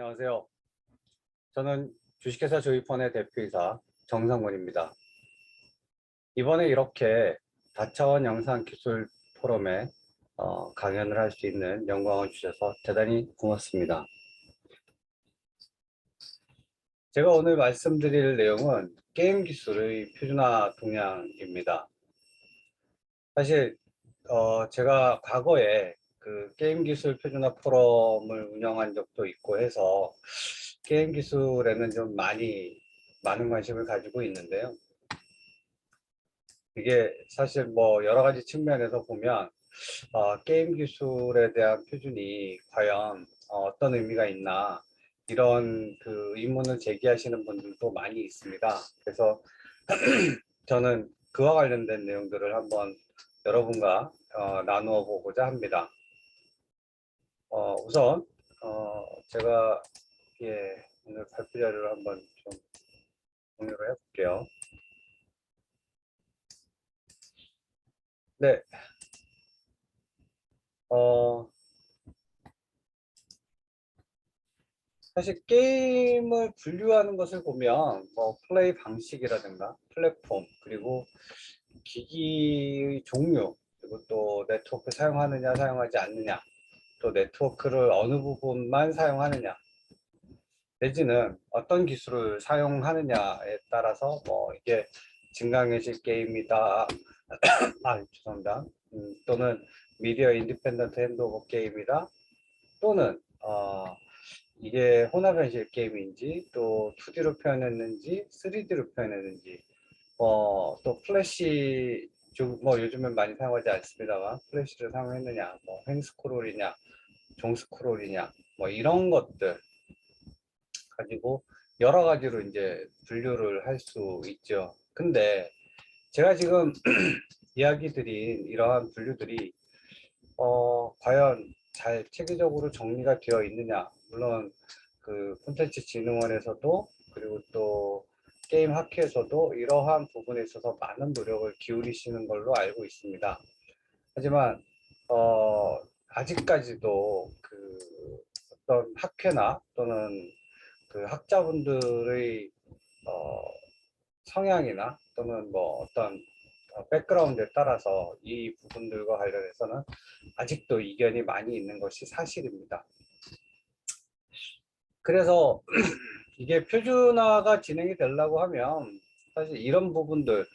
안녕하세요. 저는 주식회사 조이펀의 대표이사 정상권입니다. 이번에 이렇게 다차원 영상 기술 포럼에 강연을 할 수 있는 영광을 주셔서 대단히 고맙습니다. 제가 오늘 말씀드릴 내용은 게임 기술의 표준화 동향입니다. 사실 제가 과거에 그 게임 기술 표준화 포럼을 운영한 적도 있고 해서 게임 기술에는 좀 많은 관심을 가지고 있는데요. 이게 사실 뭐 여러 가지 측면에서 보면 게임 기술에 대한 표준이 과연 어떤 의미가 있나 이런 그 의문을 제기하시는 분들도 많이 있습니다. 그래서 저는 그와 관련된 내용들을 한번 여러분과 나누어 보고자 합니다. 우선 제가 오늘 발표 자료를 한번 좀 공유를 해볼게요. 네, 사실 게임을 분류하는 것을 보면 뭐 플레이 방식이라든가 플랫폼 그리고 기기의 종류 그리고 또 네트워크 사용하느냐 사용하지 않느냐 또 네트워크를 어느 부분만 사용하느냐 내지는 어떤 기술을 사용하느냐에 따라서 뭐 이게 증강현실 게임이다 죄송합니다. 또는 미디어 인디펜던트 핸드오버 게임이다 또는 이게 혼합현실 게임인지 또 2D로 표현했는지 3D로 표현했는지 또 플래시 뭐 요즘은 많이 사용하지 않습니다만 플래시를 사용했느냐 뭐 횡스크롤이냐 종스크롤이냐 뭐 이런 것들 가지고 여러 가지로 이제 분류를 할 수 있죠. 근데 제가 지금 이야기 드린 이러한 분류들이 과연 잘 체계적으로 정리가 되어 있느냐. 물론 그 콘텐츠 진흥원에서도 그리고 또 게임 학회에서도 이러한 부분에 있어서 많은 노력을 기울이시는 걸로 알고 있습니다. 하지만 아직까지도 그 어떤 학회나 또는 그 학자분들의 어, 성향이나 또는 뭐 어떤 백그라운드에 따라서 이 부분들과 관련해서는 아직도 이견이 많이 있는 것이 사실입니다. 그래서 이게 표준화가 진행이 되려고 하면 사실 이런 부분들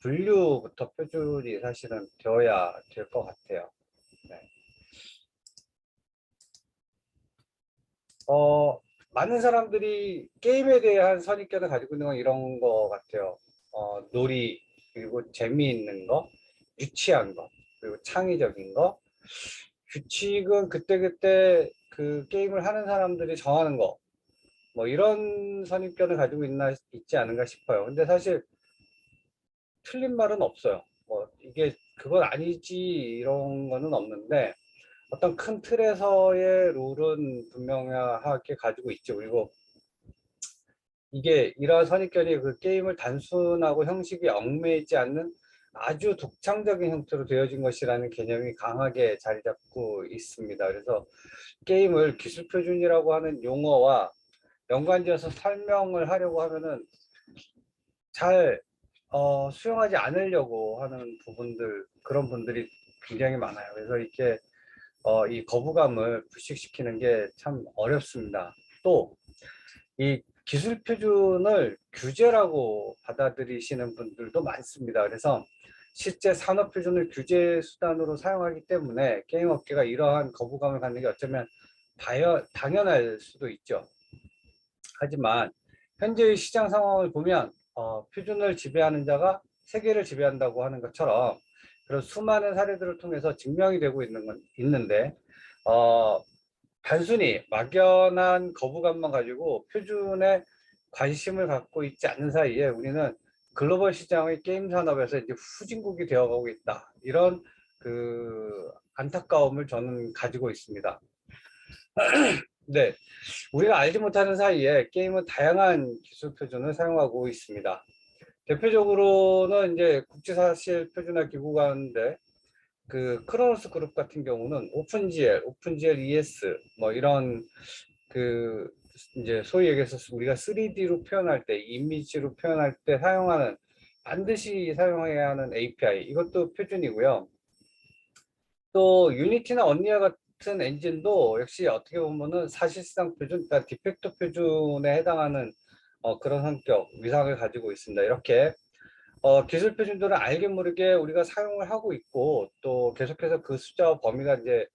분류부터 표준이 사실은 되어야 될 것 같아요. 네. 많은 사람들이 게임에 대한 선입견을 가지고 있는 건 이런 거 같아요. 놀이, 그리고 재미있는 거, 유치한 거, 그리고 창의적인 거. 규칙은 그때그때 그 게임을 하는 사람들이 정하는 거. 뭐 이런 선입견을 가지고 있지 않은가 싶어요. 근데 사실 틀린 말은 없어요. 뭐 이게 그건 아니지 이런 거는 없는데 어떤 큰 틀에서의 룰은 분명하게 가지고 있죠. 그리고 이게 이러한 선입견이 그 게임을 단순하고 형식이 얽매이지 않는 아주 독창적인 형태로 되어진 것이라는 개념이 강하게 자리 잡고 있습니다. 그래서 게임을 기술 표준이라고 하는 용어와 연관지어서 설명을 하려고 하면은 잘 수용하지 않으려고 하는 그런 분들이 굉장히 많아요. 그래서 이렇게 이 거부감을 불식시키는 게 참 어렵습니다. 또 이 기술 표준을 규제라고 받아들이시는 분들도 많습니다. 그래서 실제 산업 표준을 규제 수단으로 사용하기 때문에 게임 업계가 이러한 거부감을 갖는 게 어쩌면 당연할 수도 있죠. 하지만 현재의 시장 상황을 보면 표준을 지배하는 자가 세계를 지배한다고 하는 것처럼 그런 수많은 사례들을 통해서 증명이 되고 있는데 단순히 막연한 거부감만 가지고 표준에 관심을 갖고 있지 않는 사이에 우리는 글로벌 시장의 게임 산업에서 이제 후진국이 되어가고 있다. 이런 그 안타까움을 저는 가지고 있습니다. 네, 우리가 알지 못하는 사이에 게임은 다양한 기술 표준을 사용하고 있습니다. 대표적으로는 이제 국제사실 표준화 기구가 있는데 그 크로노스 그룹 같은 경우는 오픈GL ES 뭐 이런 그 이제 소위 얘기해서 우리가 3D로 표현할 때, 이미지로 표현할 때 사용하는 반드시 사용해야 하는 API 이것도 표준이고요. 또 유니티나 언리얼 같은 엔진도 역시 어떻게 보면은 사실상 표준, 그러니까 디펙터 표준에 해당하는 그런 성격, 위상을 가지고 있습니다. 이렇게 기술 표준들은 알게 모르게 우리가 사용을 하고 있고 또 계속해서 그 숫자와 범위가 이제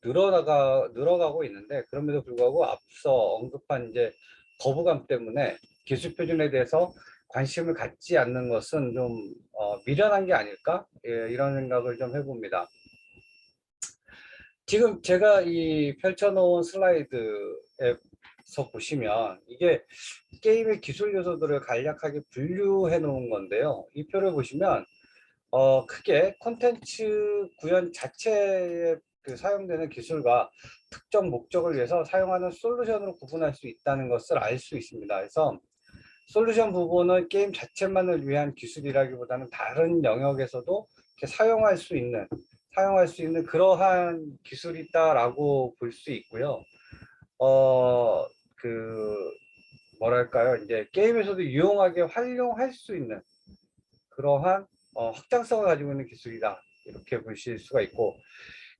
늘어가고 있는데 그럼에도 불구하고 앞서 언급한 이제 거부감 때문에 기술 표준에 대해서 관심을 갖지 않는 것은 좀 미련한 게 아닐까? 예, 이런 생각을 좀 해봅니다. 지금 제가 이 펼쳐놓은 슬라이드에서 보시면 이게 게임의 기술 요소들을 간략하게 분류해 놓은 건데요. 이 표를 보시면 크게 콘텐츠 구현 자체에 그 사용되는 기술과 특정 목적을 위해서 사용하는 솔루션으로 구분할 수 있다는 것을 알 수 있습니다. 그래서 솔루션 부분은 게임 자체만을 위한 기술이라기보다는 다른 영역에서도 이렇게 사용할 수 있는 그러한 기술이다라고 볼 수 있고요. 어, 그 뭐랄까요? 이제 게임에서도 유용하게 활용할 수 있는 그러한 확장성을 가지고 있는 기술이다. 이렇게 보실 수가 있고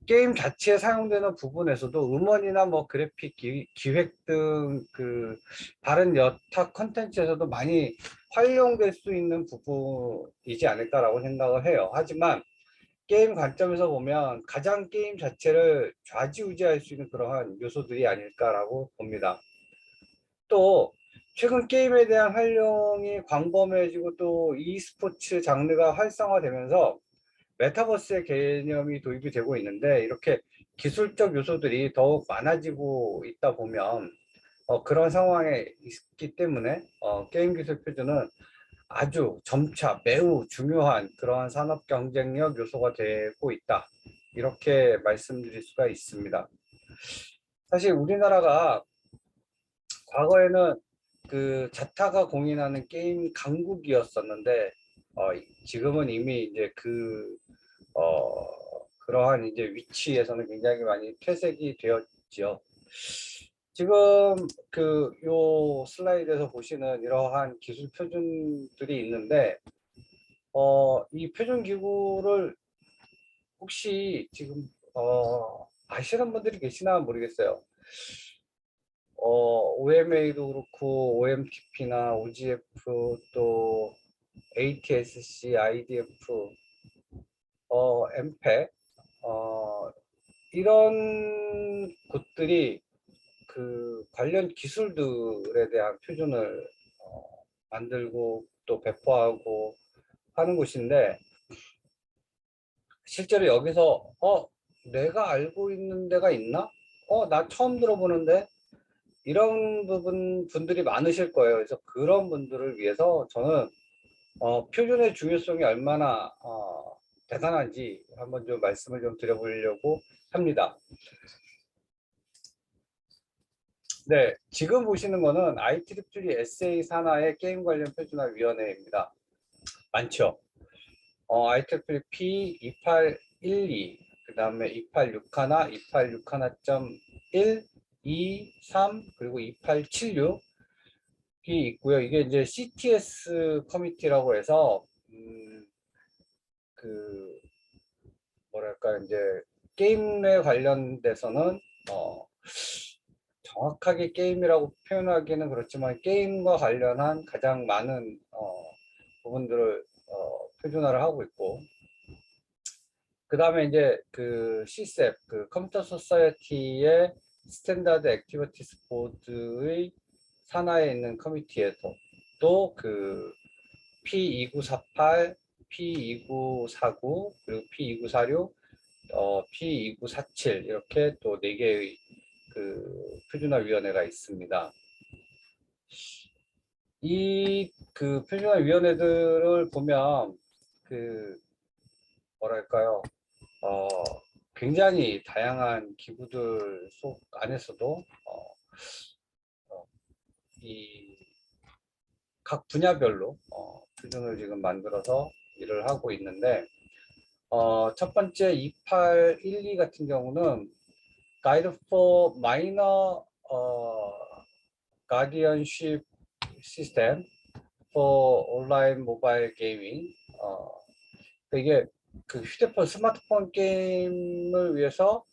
게임 자체에 사용되는 부분에서도 음원이나 뭐 그래픽 기획 등 그 다른 여타 컨텐츠에서도 많이 활용될 수 있는 부분이지 않을까라고 생각을 해요. 하지만 게임 관점에서 보면 가장 게임 자체를 좌지우지할 수 있는 그러한 요소들이 아닐까라고 봅니다. 또 최근 게임에 대한 활용이 광범해지고 또 e스포츠 장르가 활성화되면서 메타버스의 개념이 도입이 되고 있는데 이렇게 기술적 요소들이 더욱 많아지고 있다 보면 그런 상황에 있기 때문에 게임 기술 표준은 아주 점차 매우 중요한 그러한 산업 경쟁력 요소가 되고 있다. 이렇게 말씀드릴 수가 있습니다. 사실 우리나라가 과거에는 그 자타가 공인하는 게임 강국이었었는데 지금은 이미 이제 그러한 이제 위치에서는 굉장히 많이 퇴색이 되었지요. 지금 그 요 슬라이드에서 보시는 이러한 기술 표준들이 있는데 이 표준 기구를 혹시 지금 아시는 분들이 계시나 모르겠어요. OMA도 그렇고 OMTP나 OGF 또 ATSC, IDF, MPEG 이런 곳들이 그 관련 기술들에 대한 표준을 만들고 또 배포하고 하는 곳인데 실제로 여기서 내가 알고 있는 데가 있나? 나 처음 들어보는데 이런 분들이 많으실 거예요. 그래서 그런 분들을 위해서 저는 표준의 중요성이 얼마나 대단한지 한번 좀 말씀을 좀 드려보려고 합니다. 네, 지금 보시는 거는 IEEE SA 산하의 게임 관련 표준화 위원회입니다. 많죠? IEEE P2812, 그 다음에 286하나, 286하나.1, 2, 3, 그리고 2876이 있고요. 이게 이제 CTS 커미티라고 해서 그 뭐랄까 이제 게임에 관련돼서는 정확하게 게임이라고 표현하기는 그렇지만 게임과 관련한 가장 많은 부분들을 표준화를 하고 있고 그 다음에 이제 그 CSEP 그 컴퓨터 소사이어티의 스탠다드 액티비티스 보드의 산하에 있는 커미티에서 또 그 P2948, P2949 그리고 P2946, P2947 이렇게 또 4개의 그 표준화위원회가 있습니다. 이 그 표준화위원회들을 보면 그 뭐랄까요, 어, 굉장히 다양한 기구들 속 안에서도 이 각 분야별로 표준을 지금 만들어서 일을 하고 있는데 첫 번째 2812 같은 경우는 Guide for Minor Guardianship System for Online Mobile Gaming. 이게 그 휴대폰, 스마트폰 게임을 위해서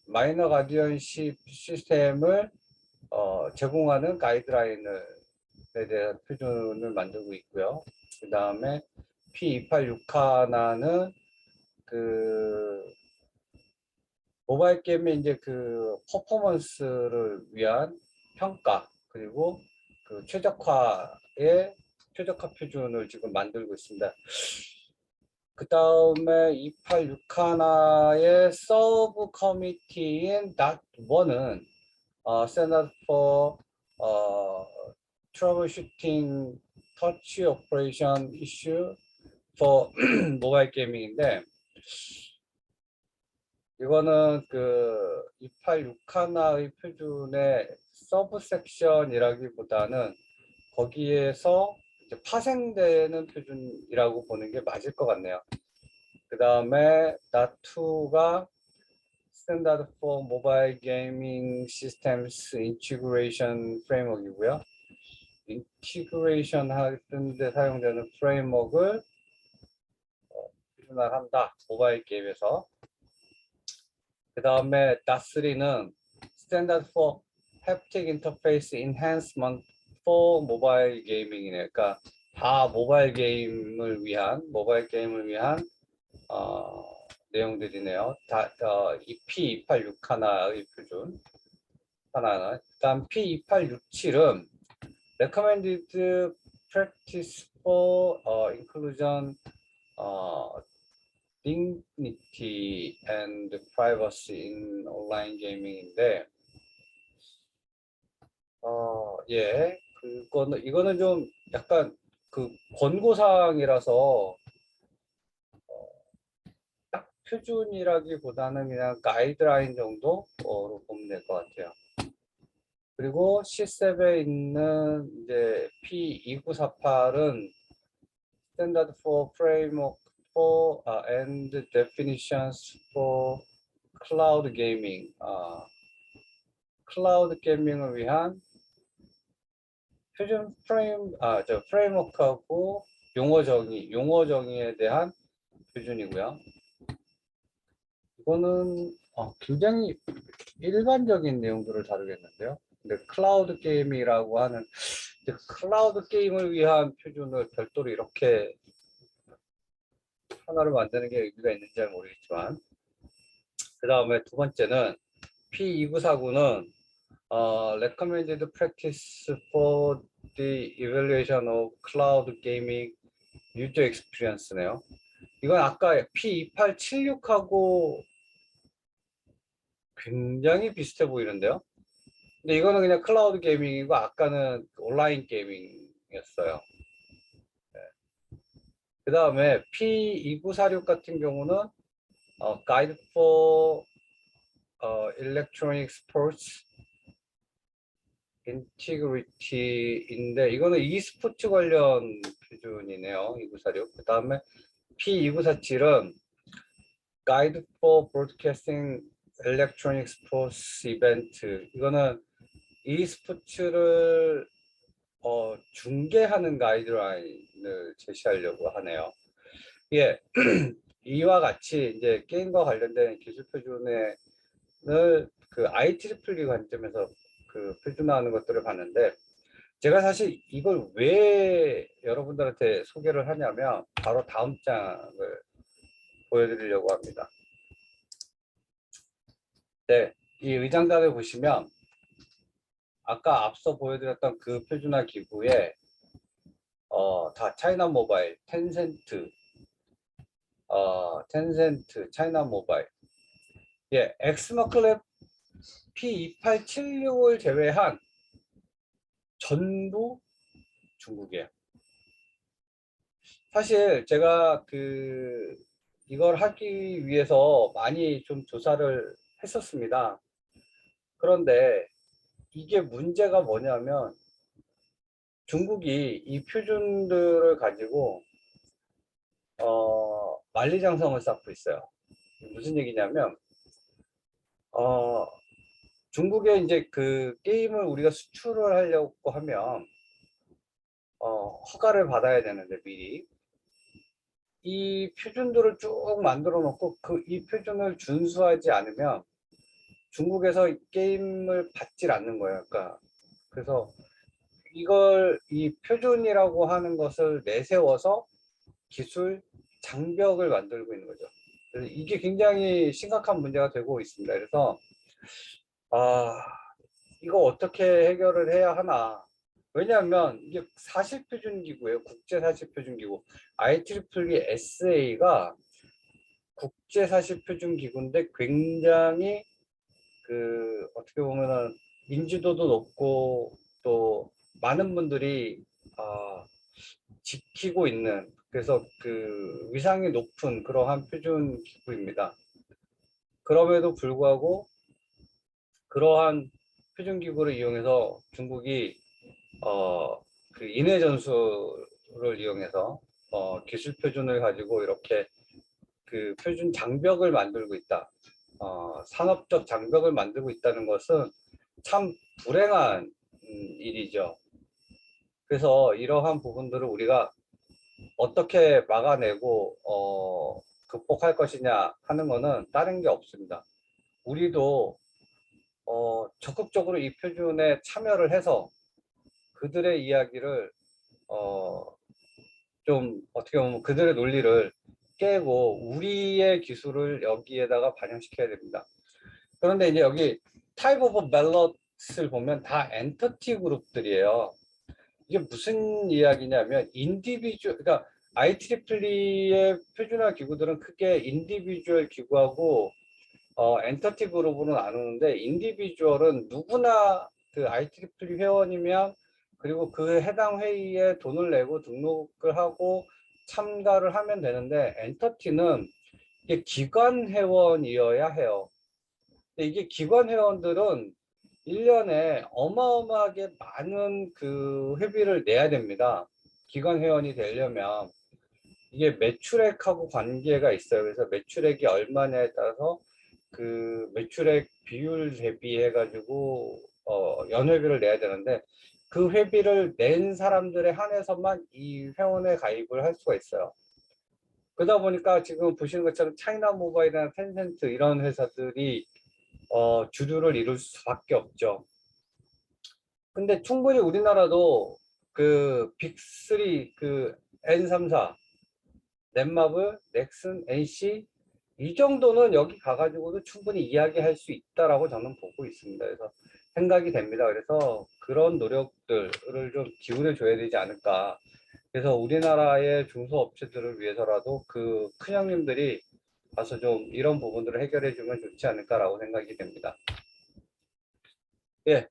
마이너 가디언십 시스템을 제공하는 가이드라인에 대한 표준을 만들고 있고요. 그 다음에 P286 하나는 그 모바일 게임의 이제 그 퍼포먼스를 위한 평가, 그리고 그 최적화 표준을 지금 만들고 있습니다. 그 다음에 286 하나의 서브 커미티인 .1은 Standard for Troubleshooting Touch Operation Issue for 모바일 게이밍인데, 이거는 그 286 하나의 표준의 서브 섹션이라기보다는 거기에서 이제 파생되는 표준이라고 보는 게 맞을 것 같네요. 그 다음에 .2가 Standard for Mobile Gaming Systems Integration Framework이고요. 인티그레이션 하는데 사용되는 프레임워크를 표준화한다, 모바일 게임에서. 그 다음에 .3는 Standard for Haptic Interface Enhancement for Mobile Gaming이네. 그러니까 다 모바일 게임을 위한 내용들이네요. P286 하나의 표준 하나는. 그다음 P2867은 Recommended Practice for Inclusion, Dignity and Privacy in Online Gaming인데, 예, 이거는 좀 약간 그 권고사항이라서 딱 표준이라기보다는 그냥 가이드라인 정도로 보면 될 것 같아요. 그리고 C7에 있는 이제 P2948은 Standard for Framework for and Definitions for Cloud Gaming, 클라우드 게이밍을 위한 표준 프레임워크하고 용어 정의에 대한 표준이고요. 이거는 굉장히 일반적인 내용들을 다루겠는데요. 근데 클라우드 게임이라고 하는, 클라우드 게임을 위한 표준을 별도로 이렇게 하나를 만드는 게 의미가 있는지 잘 모르겠지만, 그 다음에 두 번째는 P2949는 Recommended Practice for the Evaluation of Cloud Gaming User Experience네요. 이건 아까 P2876하고 굉장히 비슷해 보이는데요. 근데 이거는 그냥 클라우드 게이밍이고 아까는 온라인 게이밍이었어요. 네. 그 다음에 P2946 같은 경우는 Guide for Electronic Sports Integrity인데, 이거는 e스포츠 관련 표준이네요. 2946. 그 다음에 P2947은 Guide for Broadcasting Electronic Sports Event. 이거는 e스포츠를 중계하는 가이드라인을 제시하려고 하네요. 예, 이와 같이 이제 게임과 관련된 기술 표준을 그 IEEE 관점에서 그 표준화하는 것들을 봤는데, 제가 사실 이걸 왜 여러분들한테 소개를 하냐면 바로 다음 장을 보여드리려고 합니다. 네, 이 의장단을 보시면 아까 앞서 보여드렸던 그 표준화 기구에 다 차이나 모바일, 텐센트, 차이나 모바일, 예, 엑스마클랩 P2876을 제외한 전부 중국이에요. 사실 제가 이걸 하기 위해서 많이 좀 조사를 했었습니다. 그런데 이게 문제가 뭐냐면 중국이 이 표준들을 가지고 만리장성을 쌓고 있어요. 무슨 얘기냐면 어, 중국에 이제 그 게임을 우리가 수출을 하려고 하면 허가를 받아야 되는데 미리 이 표준들을 쭉 만들어 놓고 이 표준을 준수하지 않으면 중국에서 이 게임을 받질 않는 거예요. 그러니까 그래서 이 표준이라고 하는 것을 내세워서 기술 장벽을 만들고 있는 거죠. 그래서 이게 굉장히 심각한 문제가 되고 있습니다. 그래서 아, 이거 어떻게 해결을 해야 하나. 왜냐하면 이게 사실표준기구예요. 국제사실표준기구. IEEE SA가 국제사실표준기구인데 굉장히 어떻게 보면은 인지도도 높고 또 많은 분들이 지키고 있는 그래서 그 위상이 높은 그러한 표준기구입니다. 그럼에도 불구하고 그러한 표준기구를 이용해서 중국이 그 인해 전술을 이용해서 기술 표준을 가지고 이렇게 그 표준 장벽을 만들고 있다. 산업적 장벽을 만들고 있다는 것은 참 불행한 일이죠. 그래서 이러한 부분들을 우리가 어떻게 막아내고 극복할 것이냐 하는 것은 다른 게 없습니다. 우리도 적극적으로 이 표준에 참여를 해서 그들의 이야기를 어, 좀 어떻게 보면 그들의 논리를 깨고 우리의 기술을 여기에다가 반영시켜야 됩니다. 그런데 이제 여기 타입 오브 밸럿을 보면 다 엔터티 그룹들이에요. 이게 무슨 이야기냐면 그러니까 IEEE의 표준화 기구들은 크게 인디비주얼 기구하고 엔터티 그룹으로 나누는데 인디비주얼은 누구나 그 IEEE 회원이면 그리고 그 해당 회의에 돈을 내고 등록을 하고 참가를 하면 되는데 엔터티는 이게 기관 회원이어야 해요. 근데 이게 기관 회원들은 1년에 어마어마하게 많은 그 회비를 내야 됩니다. 기관 회원이 되려면 이게 매출액하고 관계가 있어요. 그래서 매출액이 얼마냐에 따라서 그 매출액 비율 대비해 가지고 연회비를 내야 되는데 그 회비를 낸 사람들에 한해서만 이 회원에 가입을 할 수가 있어요. 그러다 보니까 지금 보시는 것처럼 차이나 모바일이나 텐센트 이런 회사들이 주류를 이룰 수밖에 없죠. 근데 충분히 우리나라도 그 빅3 그 N34 넷마블, 넥슨, NC 이 정도는 여기 가가지고도 충분히 이야기할 수 있다라고 저는 보고 있습니다. 그래서 생각이 됩니다. 그래서 그런 노력들을 좀 기울여 줘야 되지 않을까. 그래서 우리나라의 중소업체들을 위해서라도 그 큰형님들이 가서 좀 이런 부분들을 해결해 주면 좋지 않을까라고 생각이 됩니다. 예.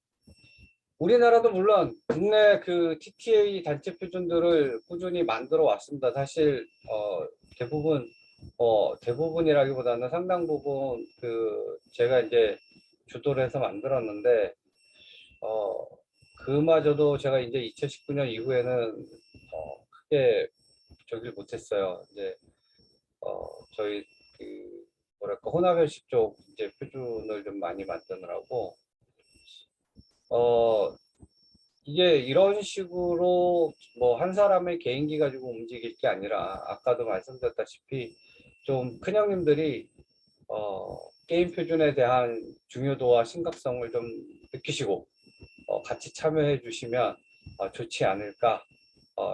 우리나라도 물론 국내 그 TTA 단체 표준들을 꾸준히 만들어 왔습니다. 사실 대부분이라기보다는 상당 부분 그 제가 이제 주도를 해서 만들었는데 그마저도 제가 이제 2019년 이후에는 크게 저기를 못했어요. 이제 저희 그 뭐랄까 혼합혈식 쪽 이제 표준을 좀 많이 만드느라고 어 이게 이런 식으로 뭐 한 사람의 개인기 가지고 움직일 게 아니라 아까도 말씀드렸다시피 좀 큰형님들이 게임 표준에 대한 중요도와 심각성을 좀 느끼시고 같이 참여해 주시면 좋지 않을까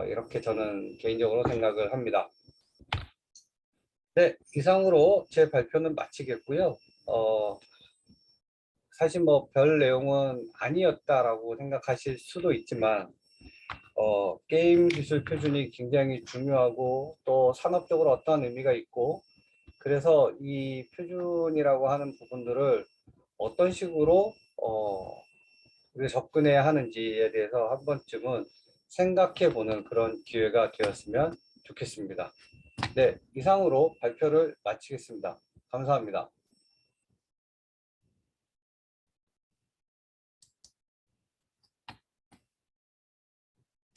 이렇게 저는 개인적으로 생각을 합니다. 네, 이상으로 제 발표는 마치겠고요. 사실 뭐 별 내용은 아니었다라고 생각하실 수도 있지만 게임 기술 표준이 굉장히 중요하고 또 산업적으로 어떠한 의미가 있고 그래서 이 표준이라고 하는 부분들을 어떤 식으로 접근해야 하는지에 대해서 한 번쯤은 생각해 보는 그런 기회가 되었으면 좋겠습니다. 네, 이상으로 발표를 마치겠습니다. 감사합니다.